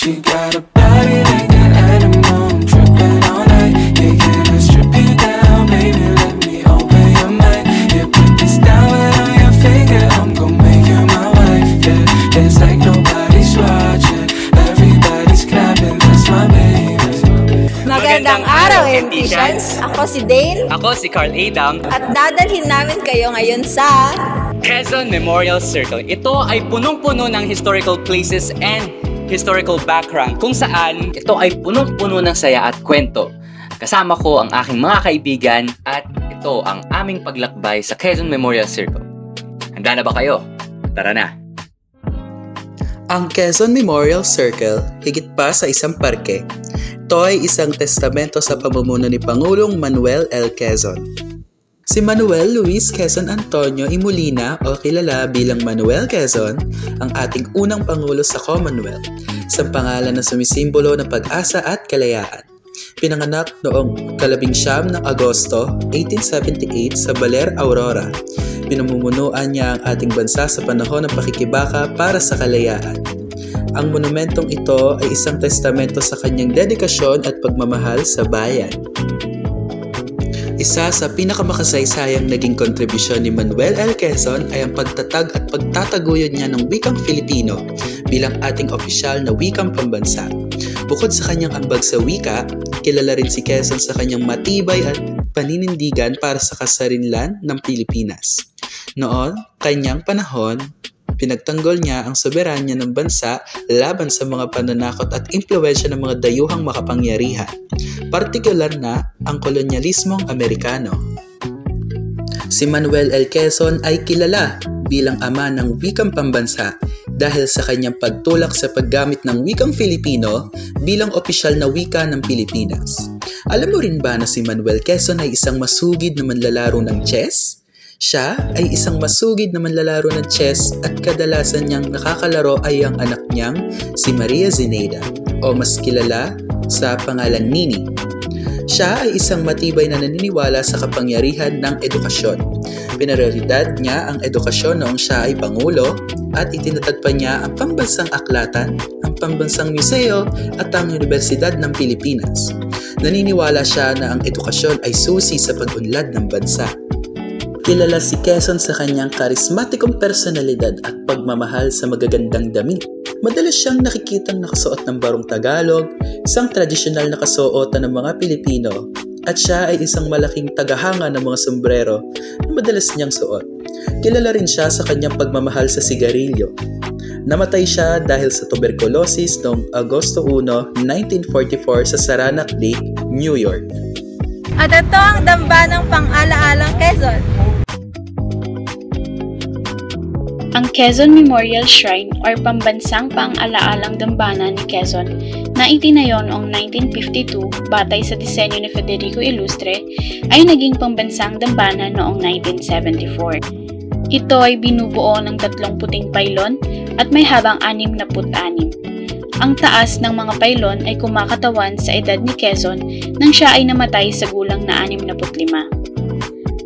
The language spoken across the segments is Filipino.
She got a body like an animal, I'm tripping all night. Yeah, can I strip you down, baby, let me open your mind. Yeah, put this down on your finger, I'm gon' make you my wife. Yeah, it's like nobody's watching, everybody's clapping, that's my baby. Magandang araw, Henticians! Ako si Dale. Ako si Carl Adam. At dadalhin namin kayo ngayon sa Quezon Memorial Circle. Ito ay punong-puno ng historical places and historical background kung saan ito ay punong-puno ng saya at kwento. Kasama ko ang aking mga kaibigan at ito ang aming paglakbay sa Quezon Memorial Circle. Handa na ba kayo? Tara na! Ang Quezon Memorial Circle, higit pa sa isang parke, ito ay isang testamento sa pamumuno ni Pangulong Manuel L. Quezon. Si Manuel Luis Quezon Antonio y Molina o kilala bilang Manuel Quezon ang ating unang Pangulo sa Commonwealth, isang pangalan na sumisimbolo ng pag-asa at kalayaan. Pinanganak noong 19 ng Agosto 1878 sa Baler, Aurora. Pinamumunuan niya ang ating bansa sa panahon ng pakikibaka para sa kalayaan. Ang monumentong ito ay isang testamento sa kanyang dedikasyon at pagmamahal sa bayan. Isa sa pinakamakasaysayang naging kontribusyon ni Manuel L. Quezon ay ang pagtatag at pagtataguyod niya ng wikang Filipino bilang ating opisyal na wikang pambansa. Bukod sa kanyang ambag sa wika, kilala rin si Quezon sa kanyang matibay at paninindigan para sa kasarinlan ng Pilipinas. Noon, kanyang panahon, pinagtanggol niya ang soberanya ng bansa laban sa mga pananakot at impluwensya ng mga dayuhang makapangyarihan, partikular na ang kolonyalismong Amerikano. Si Manuel L. Quezon ay kilala bilang ama ng wikang pambansa dahil sa kanyang pagtulak sa paggamit ng wikang Filipino bilang opisyal na wika ng Pilipinas. Alam mo rin ba na si Manuel Quezon ay isang masugid na manlalaro ng chess? Siya ay isang masugid na manlalaro ng chess at kadalasan niyang nakakalaro ay ang anak niyang si Maria Zineda o mas kilala sa pangalan Nini. Siya ay isang matibay na naniniwala sa kapangyarihan ng edukasyon. Pinarioridad niya ang edukasyon noong siya ay Pangulo at itinatagpa niya ang pambansang aklatan, ang pambansang museo at ang Universidad ng Pilipinas. Naniniwala siya na ang edukasyon ay susi sa pag-unlad ng bansa. Kilala si Quezon sa kanyang karismatikong personalidad at pagmamahal sa magagandang damit. Madalas siyang nakikitang nakasuot ng barong Tagalog, isang tradisyonal na kasuotan ng mga Pilipino, at siya ay isang malaking tagahanga ng mga sombrero na madalas niyang suot. Kilala rin siya sa kanyang pagmamahal sa sigarilyo. Namatay siya dahil sa tuberculosis noong Agosto 1, 1944 sa Saranac Lake, New York. At ito ang dambanang pang-alaalang Quezon. Ang Quezon Memorial Shrine or pambansang pang-alaalang dambana ni Quezon na itinayo noong 1952 batay sa disenyo ni Federico Ilustre ay naging pambansang dambana noong 1974. Ito ay binubuo ng 3 puting paylon at may habang 66. Ang taas ng mga paylon ay kumakatawan sa edad ni Quezon nang siya ay namatay sa gulang na 65.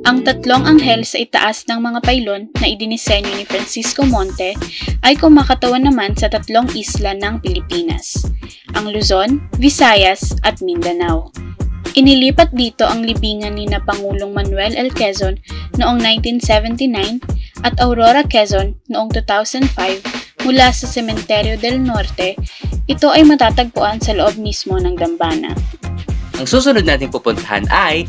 Ang 3 anghel sa itaas ng mga paylon na idinisenyo ni Francisco Monte ay kumakatawan naman sa 3 isla ng Pilipinas, ang Luzon, Visayas at Mindanao. Inilipat dito ang libingan ni na Pangulong Manuel L. Quezon noong 1979 at Aurora Quezon noong 2005 mula sa Cementerio del Norte. Ito ay matatagpuan sa loob mismo ng dambana. Ang susunod nating pupuntahan ay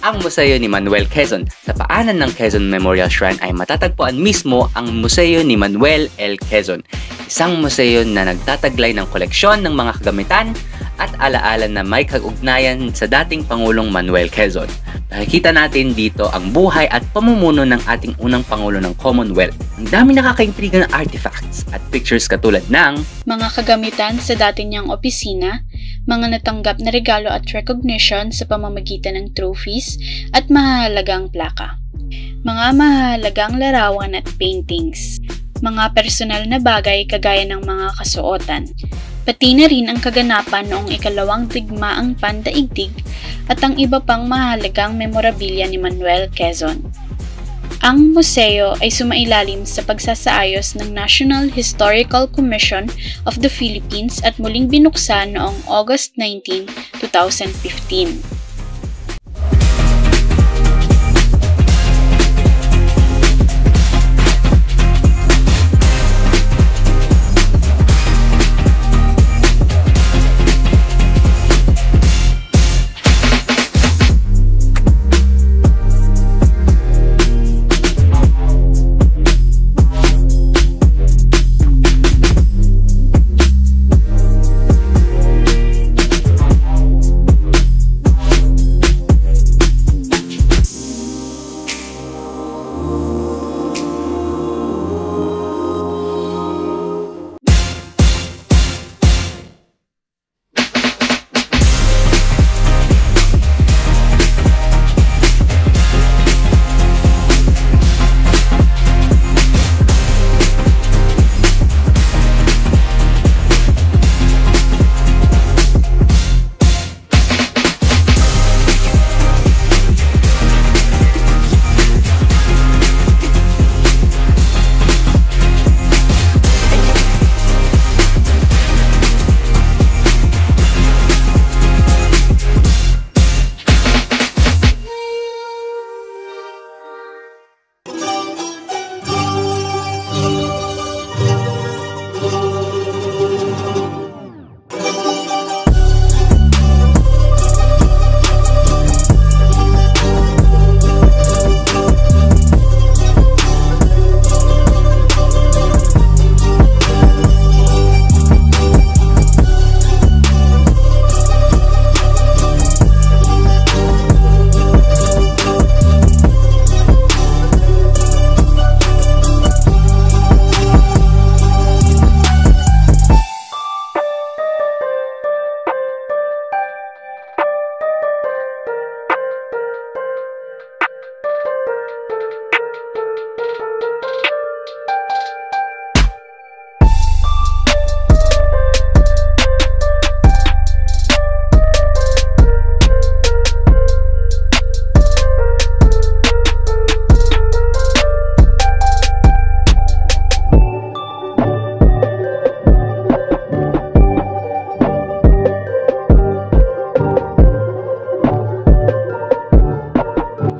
ang Museo ni Manuel Quezon. Sa paanan ng Quezon Memorial Shrine ay matatagpuan mismo ang Museo ni Manuel L. Quezon. Isang museo na nagtataglay ng koleksyon ng mga kagamitan at alaala na may kaugnayan sa dating Pangulong Manuel Quezon. Nakikita natin dito ang buhay at pamumuno ng ating unang Pangulo ng Commonwealth. Ang dami nakakaintriga ng artifacts at pictures katulad ng mga kagamitan sa dati niyang opisina, mga natanggap na regalo at recognition sa pamamagitan ng trophies at mahalagang plaka, mga mahalagang larawan at paintings, mga personal na bagay kagaya ng mga kasuotan, pati na rin ang kaganapan noong ikalawang digmaang pandaigdig at ang iba pang mahalagang memorabilia ni Manuel Quezon. Ang museo ay sumailalim sa pagsasaayos ng National Historical Commission of the Philippines at muling binuksan noong August 19, 2015.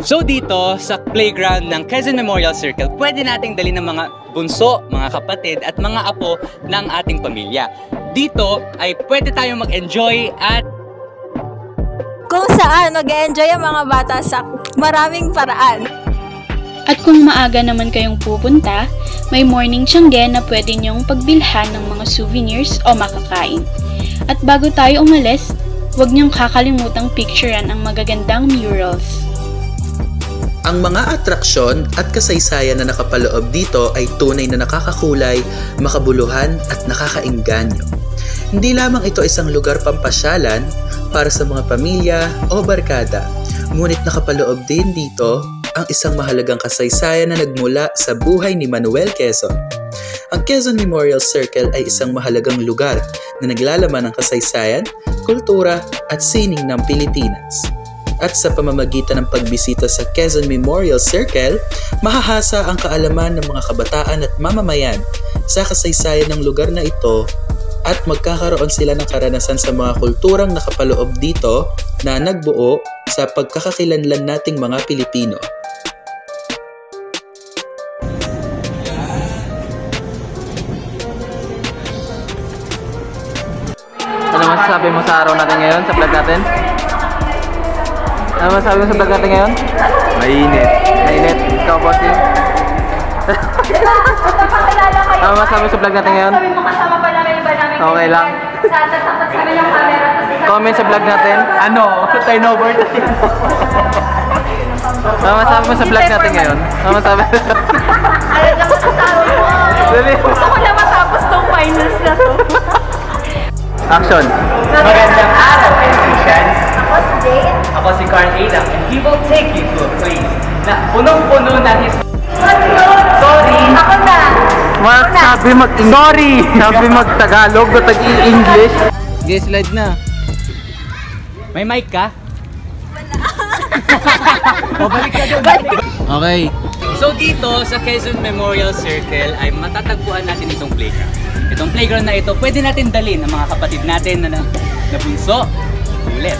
So dito sa playground ng Quezon Memorial Circle, pwede nating dali ng mga bunso, mga kapatid at mga apo ng ating pamilya. Dito ay pwede tayong mag-enjoy at Kung saan mag-enjoy ang mga bata sa maraming paraan. At kung maaga naman kayong pupunta, may morning tiyangge na pwede niyong pagbilhan ng mga souvenirs o makakain. At bago tayo umalis, huwag niyong kakalimutang picturean ang magagandang murals. Ang mga atraksyon at kasaysayan na nakapaloob dito ay tunay na nakakakulay, makabuluhan at nakakaengganyo. Hindi lamang ito isang lugar pampasyalan para sa mga pamilya o barkada, ngunit nakapaloob din dito ang isang mahalagang kasaysayan na nagmula sa buhay ni Manuel Quezon. Ang Quezon Memorial Circle ay isang mahalagang lugar na naglalaman ng kasaysayan, kultura at sining ng Pilipinas. At sa pamamagitan ng pagbisita sa Quezon Memorial Circle, mahahasa ang kaalaman ng mga kabataan at mamamayan sa kasaysayan ng lugar na ito at magkakaroon sila ng karanasan sa mga kulturang nakapaloob dito na nagbuo sa pagkakakilanlan nating mga Pilipino. Ano masasabi mo sa araw natin ngayon, sa vlog natin? Ano masasabi mo sa vlog natin ngayon? Mainit. Mainit? Ikaw, bossy? Ano masasabi mo sa vlog natin ngayon? Okay lang. Comment sa vlog natin. Ano? Turnover tayo. Ano masasabi mo sa vlog natin ngayon? Ano masasabi mo? Alam na masasabi mo. Gusto ko na matapos tong finals na to. Action! Magandang araw, Electricians! Ako si Jane. Ako si Carl Adam and he will take you to a place na punong-puno ng Sorry! Ako na. Sabi Sorry! Sabi mag-Tagalog o tag-i-English. sige, slide na. May mic ka? Wala. O, balik ka doon. Okay. So dito sa Quezon Memorial Circle ay matatagpuan natin itong playground. Itong playground na ito, pwede natin dalhin ang mga kapatid natin na bunso. Ulit.